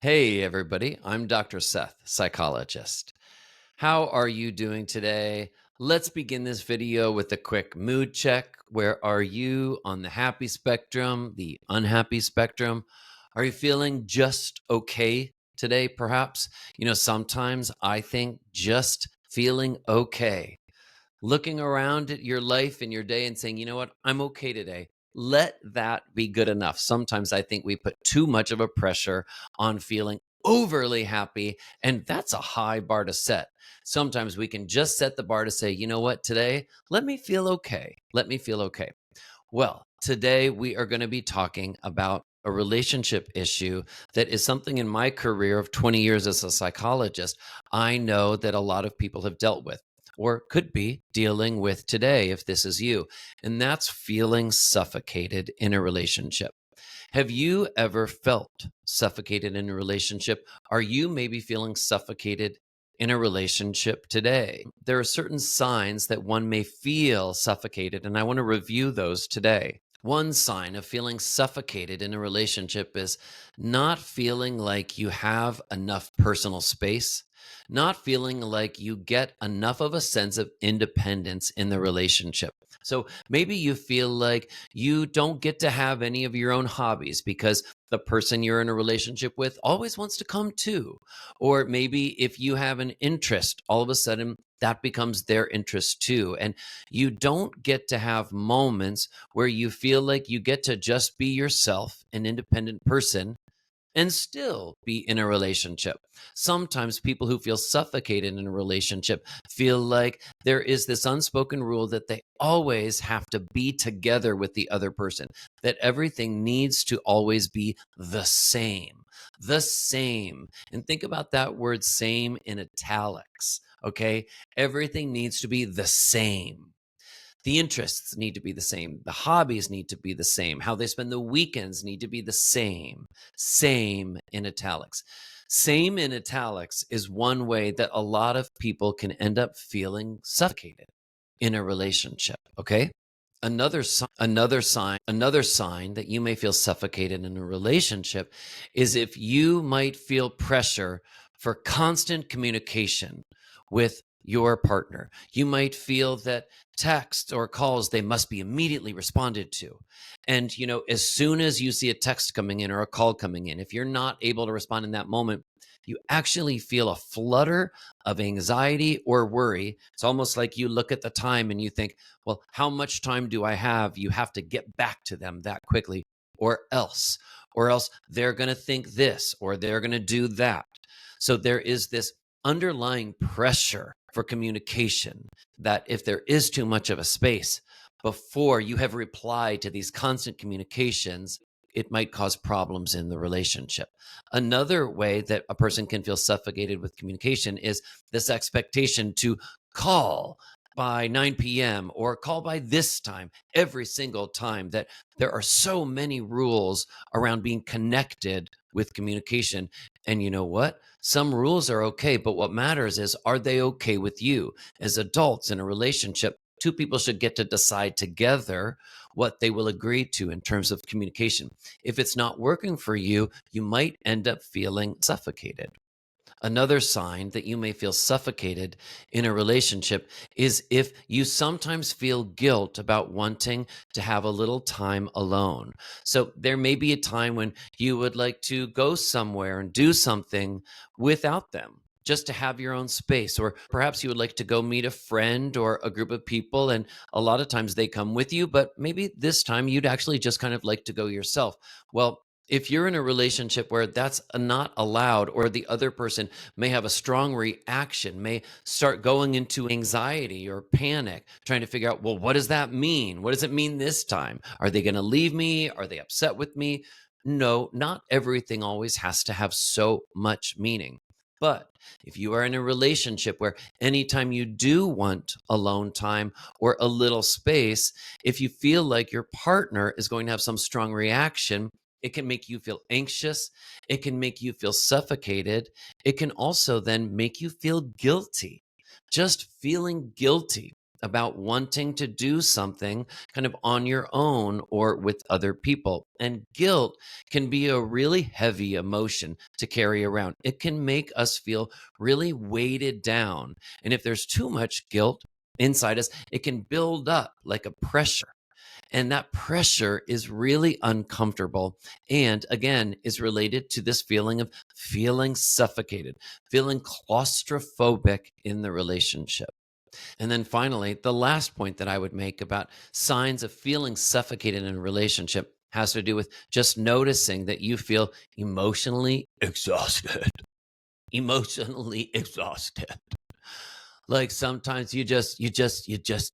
Hey, everybody. I'm Dr. Seth, psychologist. How are you doing today? Let's begin this video with a quick mood check. Where are you on the happy spectrum, the unhappy spectrum? Are you feeling just okay today, perhaps? Sometimes I think just feeling okay, looking around at your life and your day and saying, you know what, I'm okay today. Let that be good enough. Sometimes I think we put too much of a pressure on feeling overly happy, and that's a high bar to set. Sometimes we can just set the bar to say, you know what, today, let me feel okay. Let me feel okay. Well, today we are going to be talking about a relationship issue that is something in my career of 20 years as a psychologist, I know that a lot of people have dealt with or could be dealing with today if this is you. And that's feeling suffocated in a relationship. Have you ever felt suffocated in a relationship? Are you maybe feeling suffocated in a relationship today? There are certain signs that one may feel suffocated, and I want to review those today. One sign of feeling suffocated in a relationship is not feeling like you have enough personal space, not feeling like you get enough of a sense of independence in the relationship. So maybe you feel like you don't get to have any of your own hobbies because the person you're in a relationship with always wants to come too. Or maybe if you have an interest, all of a sudden that becomes their interest too. And you don't get to have moments where you feel like you get to just be yourself, an independent person, and still be in a relationship. Sometimes people who feel suffocated in a relationship feel like there is this unspoken rule that they always have to be together with the other person, that everything needs to always be the same. The same. And think about that word same in italics, okay? Everything needs to be the same. The interests need to be the same. The hobbies need to be the same. How they spend the weekends need to be the same. Same in italics. Same in italics is one way that a lot of people can end up feeling suffocated in a relationship. Okay. Another sign that you may feel suffocated in a relationship is if you might feel pressure for constant communication with your partner. You might feel that texts or calls, they must be immediately responded to. And, as soon as you see a text coming in or a call coming in, if you're not able to respond in that moment, you actually feel a flutter of anxiety or worry. It's almost like you look at the time and you think, well, how much time do I have? You have to get back to them that quickly, or else, they're going to think this or they're going to do that. So there is this underlying pressure for communication that if there is too much of a space before you have replied to these constant communications, it might cause problems in the relationship. Another way that a person can feel suffocated with communication is this expectation to call by 9 p.m. or call by this time every single time, that there are so many rules around being connected with communication. And you know what? Some rules are okay, but what matters is, are they okay with you? As adults in a relationship, two people should get to decide together what they will agree to in terms of communication. If it's not working for you, you might end up feeling suffocated. Another sign that you may feel suffocated in a relationship is if you sometimes feel guilt about wanting to have a little time alone. So there may be a time when you would like to go somewhere and do something without them, just to have your own space. Or perhaps you would like to go meet a friend or a group of people, and a lot of times they come with you, but maybe this time you'd actually just kind of like to go yourself. Well, if you're in a relationship where that's not allowed, or the other person may have a strong reaction, may start going into anxiety or panic, trying to figure out, well, what does that mean? What does it mean this time? Are they going to leave me? Are they upset with me? No, not everything always has to have so much meaning. But if you are in a relationship where anytime you do want alone time or a little space, if you feel like your partner is going to have some strong reaction, it can make you feel anxious. It can make you feel suffocated. It can also then make you feel guilty. Just feeling guilty about wanting to do something kind of on your own or with other people. And guilt can be a really heavy emotion to carry around. It can make us feel really weighted down. And if there's too much guilt inside us, it can build up like a pressure. And that pressure is really uncomfortable. And again, is related to this feeling of feeling suffocated, feeling claustrophobic in the relationship. And then finally, the last point that I would make about signs of feeling suffocated in a relationship has to do with just noticing that you feel emotionally exhausted. Emotionally exhausted. Like sometimes you just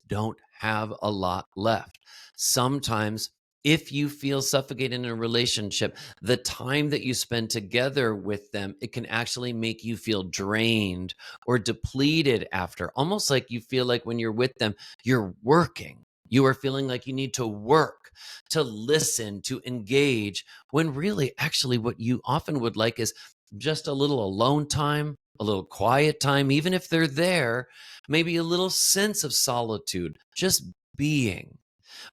don't have a lot left. Sometimes if you feel suffocated in a relationship, the time that you spend together with them, it can actually make you feel drained or depleted after. Almost like you feel like when you're with them, you're working. You are feeling like you need to work, to listen, to engage, when really, actually, what you often would like is just a little alone time, a little quiet time, even if they're there, maybe a little sense of solitude, just being.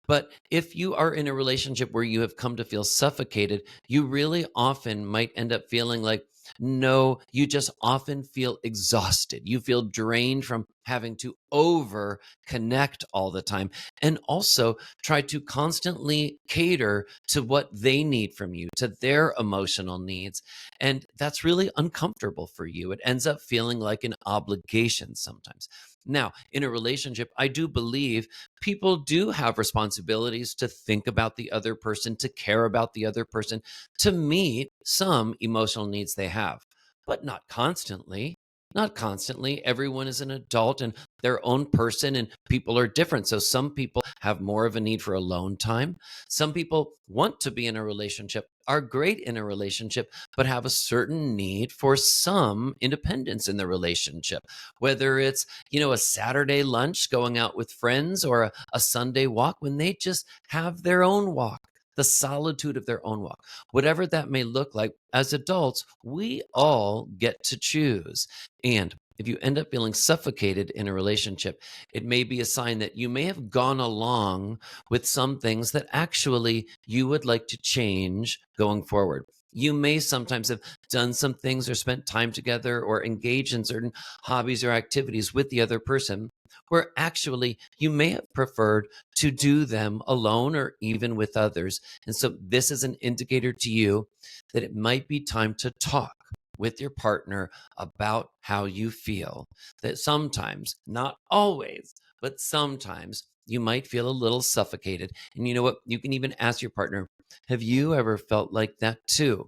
But if you are in a relationship where you have come to feel suffocated, you really often might end up feeling like, no, you just often feel exhausted. You feel drained from having to over connect all the time and also try to constantly cater to what they need from you, to their emotional needs. And that's really uncomfortable for you. It ends up feeling like an obligation sometimes. Now, in a relationship, I do believe people do have responsibilities to think about the other person, to care about the other person, to meet some emotional needs they have, but not constantly. Not constantly. Everyone is an adult and their own person, and people are different. So, some people have more of a need for alone time. Some people want to be in a relationship, are great in a relationship, but have a certain need for some independence in the relationship, whether it's a Saturday lunch going out with friends or a Sunday walk when they just have their own walk, the solitude of their own walk. Whatever that may look like, as adults, we all get to choose. And if you end up feeling suffocated in a relationship, it may be a sign that you may have gone along with some things that actually you would like to change going forward. You may sometimes have done some things or spent time together or engaged in certain hobbies or activities with the other person where actually you may have preferred to do them alone or even with others. And so this is an indicator to you that it might be time to talk with your partner about how you feel. That sometimes, not always, but sometimes you might feel a little suffocated. And you know what? You can even ask your partner, have you ever felt like that too?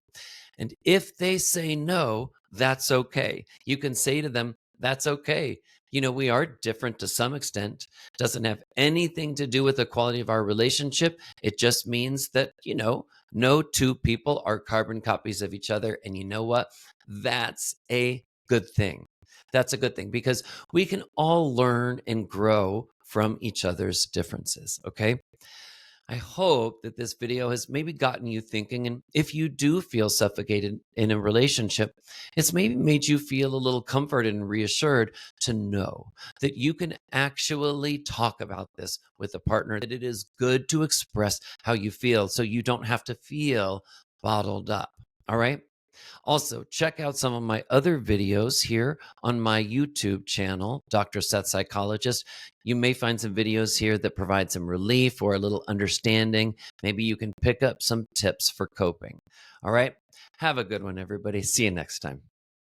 And if they say no, that's okay. You can say to them, that's okay. We are different to some extent. Doesn't have anything to do with the quality of our relationship. It just means that, no two people are carbon copies of each other. And you know what? That's a good thing. That's a good thing because we can all learn and grow from each other's differences. Okay. I hope that this video has maybe gotten you thinking. And if you do feel suffocated in a relationship, it's maybe made you feel a little comforted and reassured to know that you can actually talk about this with a partner, that it is good to express how you feel so you don't have to feel bottled up. All right. Also, check out some of my other videos here on my YouTube channel, Dr. Seth Psychologist. You may find some videos here that provide some relief or a little understanding. Maybe you can pick up some tips for coping. All right. Have a good one, everybody. See you next time.